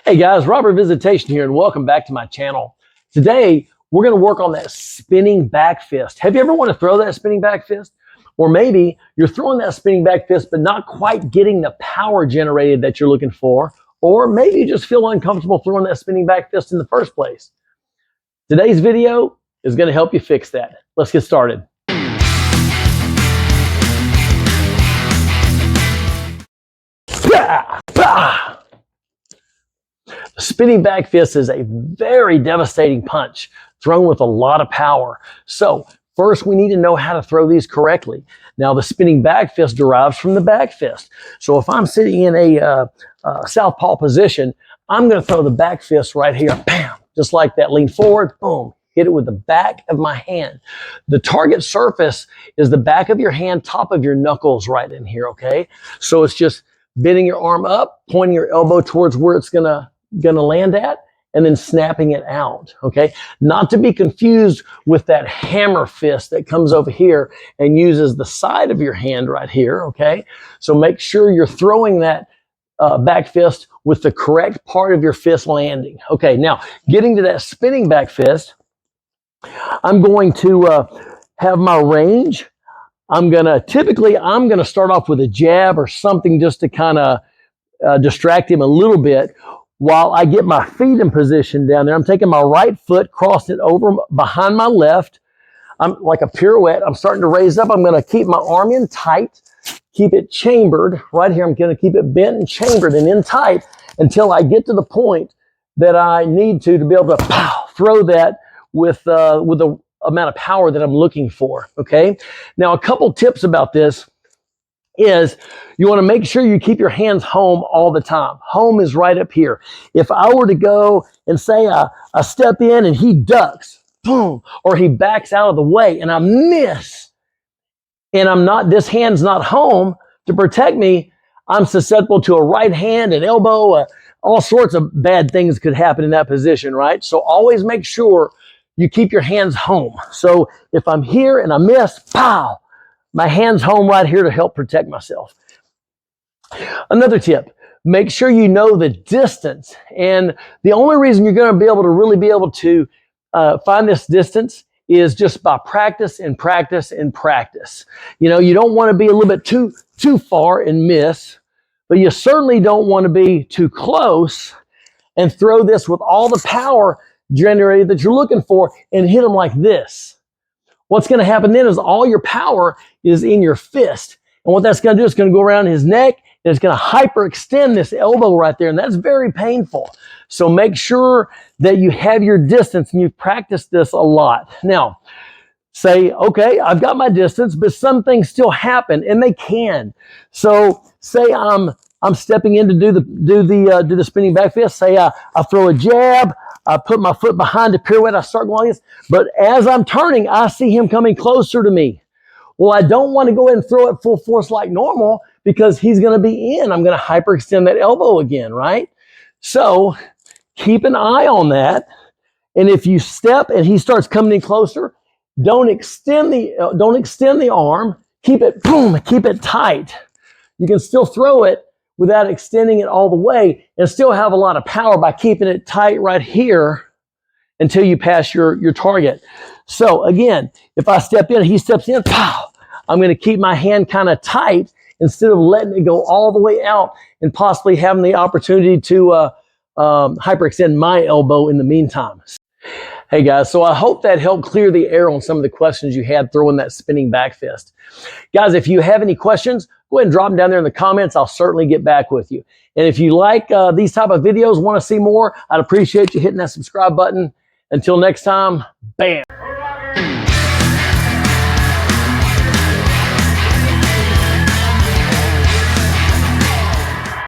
Hey guys, Robert Visitation here, and welcome back to my channel. Today, we're going to work on that spinning back fist. Have you ever wanted to throw that spinning back fist? Or maybe you're throwing that spinning back fist, but not quite getting the power generated that you're looking for. Or maybe you just feel uncomfortable throwing that spinning back fist in the first place. Today's video is going to help you fix that. Let's get started. The spinning back fist is a very devastating punch thrown with a lot of power. So first we need to know how to throw these correctly. Now the spinning back fist derives from the back fist. So if I'm sitting in a southpaw position, I'm going to throw the back fist right here. Bam! Just like that. Lean forward. Boom. Hit it with the back of my hand. The target surface is the back of your hand, top of your knuckles right in here, okay? So it's just bending your arm up, pointing your elbow towards where it's gonna land at, and then snapping it out, okay? Not to be confused with that hammer fist that comes over here and uses the side of your hand right here, okay? So make sure you're throwing that back fist with the correct part of your fist landing. Okay, now getting to that spinning back fist, I'm going to have my range. Typically I'm gonna start off with a jab or something just to kind of distract him a little bit while I get my feet in position down there. I'm taking my right foot, crossing it over behind my left. I'm like a pirouette. I'm starting to raise up. I'm gonna keep my arm in tight, keep it chambered right here. I'm gonna keep it bent and chambered and in tight until I get to the point that I need to be able to throw that with the amount of power that I'm looking for, okay? Now, a couple tips about this is you want to make sure you keep your hands home all the time. Home is right up here. If I were to go and say I step in and he ducks, boom, or he backs out of the way and I miss, and this hand's not home to protect me, I'm susceptible to a right hand, an elbow, all sorts of bad things could happen in that position, right? So always make sure you keep your hands home. So if I'm here and I miss, pow, my hand's home right here to help protect myself. Another tip, make sure you know the distance. And the only reason you're going to be able to really be able to find this distance is just by practice and practice and practice. You know, you don't want to be a little bit too far and miss, but you certainly don't want to be too close and throw this with all the power generated that you're looking for and hit them like this. What's going to happen then is all your power is in your fist. And what that's going to do is going to go around his neck and it's going to hyperextend this elbow right there. And that's very painful. So make sure that you have your distance and you've practiced this a lot. Now, say, okay, I've got my distance, but some things still happen and they can. So say I'm stepping in to do the spinning back fist. Say I throw a jab. I put my foot behind the pirouette. I start going like this. But as I'm turning, I see him coming closer to me. Well, I don't want to go ahead and throw it full force like normal because he's going to be in. I'm going to hyperextend that elbow again, right? So keep an eye on that. And if you step and he starts coming in closer, don't extend the arm. Keep it, boom, keep it tight. You can still throw it without extending it all the way and still have a lot of power by keeping it tight right here until you pass your target. So again, if I step in, he steps in, pow, I'm going to keep my hand kind of tight instead of letting it go all the way out and possibly having the opportunity to hyperextend my elbow in the meantime. Hey guys, so I hope that helped clear the air on some of the questions you had throwing that spinning back fist. Guys, if you have any questions, go ahead and drop them down there in the comments. I'll certainly get back with you. And if you like these type of videos, want to see more, I'd appreciate you hitting that subscribe button. Until next time, bam.